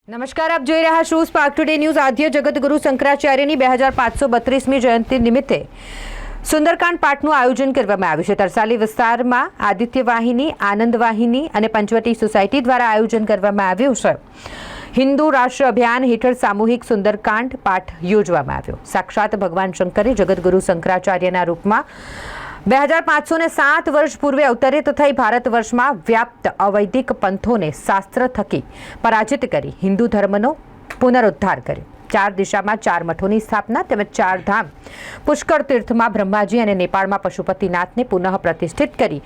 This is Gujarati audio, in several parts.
નમસ્કાર, આપ જોઈ રહ્યા છો સ્પાર્ક ટુડે ન્યૂઝ। આદ્ય જગતગુરુ શંકરાચાર્યની 2532મી જયંતિ નિમિત્તે સુંદરકાંડ પાઠનું આયોજન કરવામાં આવ્યું છે। તરસાલી વિસ્તારમાં આદિત્ય વાહિની, આનંદ વાહિની અને પંચવટી સોસાયટી દ્વારા આયોજન કરવામાં આવ્યું છે। હિન્દુ રાષ્ટ્ર અભિયાન હેઠળ સામૂહિક સુંદરકાંડ પાઠ યોજવામાં આવ્યો। સાક્ષાત ભગવાન શંકરે જગતગુરુ શંકરાચાર્યના રૂપમાં 2507 વર્ષ પૂર્વે અવતરિત થઈ ભારત વર્ષમાં વ્યાપ્ત અવૈદિક પંથોને શાસ્ત્ર થકી પરાજિત કરી હિન્દુ ધર્મનો પુનરુદ્ધાર કર્યો। 4 દિશામાં 4 મઠોની સ્થાપના તેમજ 4 ધામ પુષ્કળ તીર્થમાં બ્રહ્માજી અને નેપાળમાં પશુપતિનાથને પુનઃ પ્રતિષ્ઠિત કરી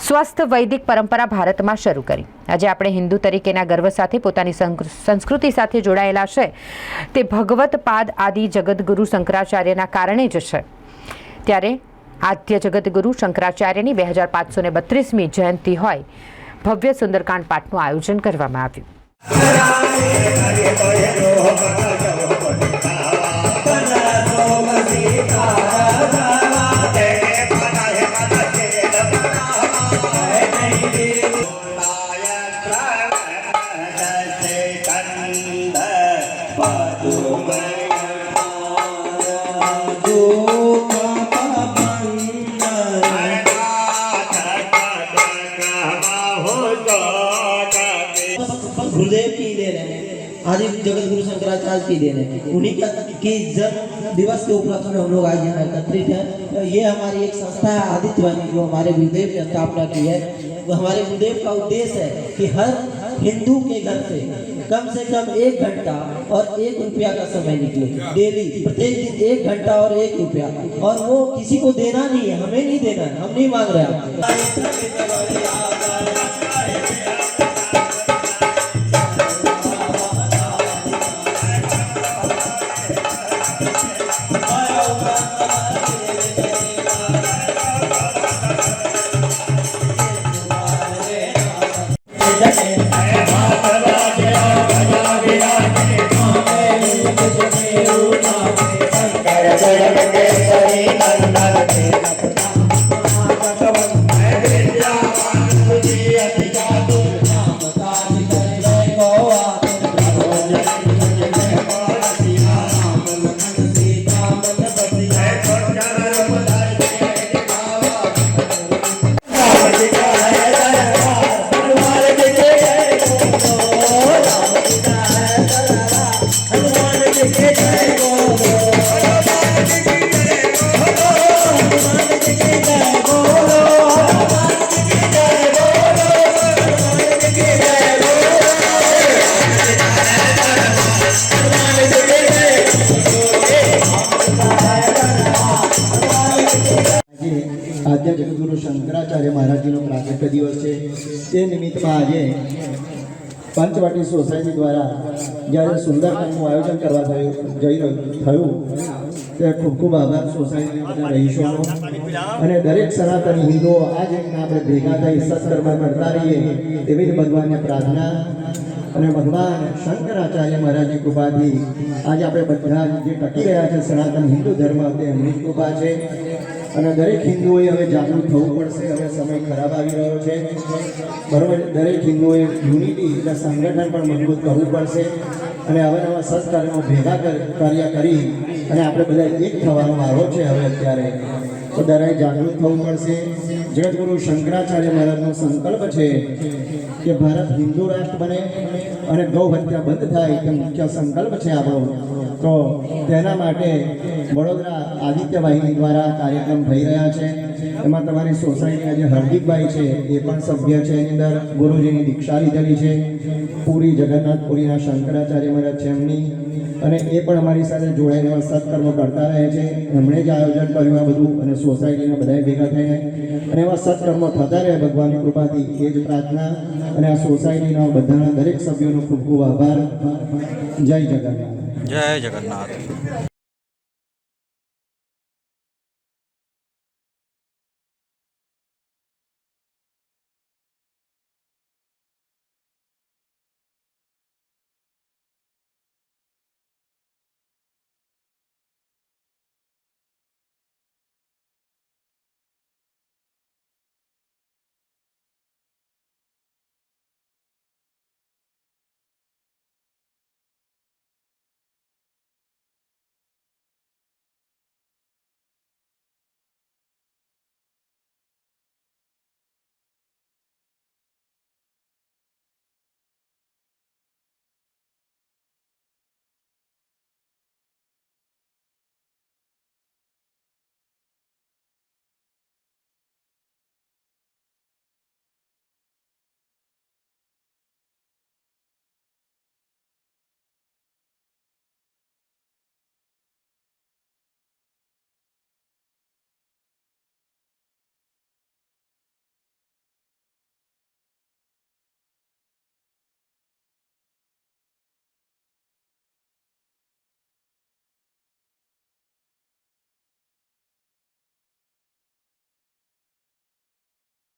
સ્વસ્થ વૈદિક પરંપરા ભારતમાં શરૂ કરી। આજે આપણે હિન્દુ તરીકેના ગર્વ સાથે પોતાની સંસ્કૃતિ સાથે જોડાયેલા છે તે ભગવત પાદ આદિ જગતગુરુ શંકરાચાર્યના કારણે જ છે। ત્યારે આદ્ય જગતગુરુ શંકરાચાર્યની 2532મી જયંતિ હોય ભવ્ય સુંદરકાંડ પાઠનું આયોજન કરવામાં આવ્યું। गुरुदेव की देन है, आदि जगत गुरु शंकराचार्य की देन है। उन्हीं के जन्म दिवस के उपलक्ष्य में हम लोग आज यहाँ एकत्रित हैं। ये हमारी एक संस्था है आदित्य वाहिनी, जो हमारे गुरुदेव ने स्थापना की है। वो हमारे गुरुदेव का उद्देश्य है कि हर हिंदू के घर से कम 1 घंटा और 1 रुपया का समय निकले डेली, प्रत्येक दिन 1 घंटा और 1 रुपया। और वो किसी को देना नहीं है, हमें नहीं देना है, हम नहीं मांग रहे आपसे। आद्य जगतगुरु शंकराचार्य महाराज जी प्राकट्य दिवस है। ते निमित्त में आज पंचवटी सोसायटी द्वारा जયારે સુંદરકાંડનું આયોજન કરવા થયું તે ખૂબ ખૂબ આભાર સોસાયટી બધા રહીશોનો અને દરેક સનાતની હિન્દુઓ આજે આપણે ભેગા થઈ સત્કર્મ કરતા રહીએ એવી જ ભગવાનને પ્રાર્થના। અને ભગવાન શંકરાચાર્ય મહારાજની કૃપાથી આજે આપણે બધા જે ટકી રહ્યા છે સનાતન હિન્દુ ધર્મ તેમની કૃપા છે। અને દરેક હિન્દુઓએ હવે જાગૃત થવું પડશે। હવે સમય ખરાબ આવી રહ્યો છે, બરાબર। દરેક હિન્દુઓએ યુનિટી એટલે સંગઠન પણ મજબૂત કરવું પડશે અને અવનવા સત્કર્મો ભેગા કાર્ય કરી અને આપણે બધા એક થવાનો વારો છે હવે અત્યારે। તો દરેક જાગૃત થવું પડશે। જગતગુરુ શંકરાચાર્ય મહારાજનો સંકલ્પ છે કે ભારત હિન્દુ રાષ્ટ્ર બને અને ગૌ હત્યા બંધ થાય તે મુખ્ય સંકલ્પ છે આપણો। તો તેના માટે વડોદરા આદિત્ય વાહિની દ્વારા કાર્યક્રમ થઈ રહ્યા છે। એમાં તમારી સોસાયટીના જે હાર્દિકભાઈ છે એ પણ સભ્ય છે। એની અંદર ગુરુજીની દીક્ષા લીધેલી છે, પુરી જગન્નાથપુરીના શંકરાચાર્ય મહારાજ છે એમની, અને એ પણ અમારી સાથે જોડાઈને સત્કર્મો કરતા રહે છે। એમણે જ આયોજન કર્યું આ બધું અને સોસાયટીના બધાએ ભેગા થઈને અને એવા સત્કર્મો થતા રહે ભગવાનની કૃપાથી, એ જ પ્રાર્થના। અને આ સોસાયટીના બધાના દરેક સભ્યોનો ખૂબ ખૂબ આભાર। જય જગન્નાથ। જય જગન્નાથ।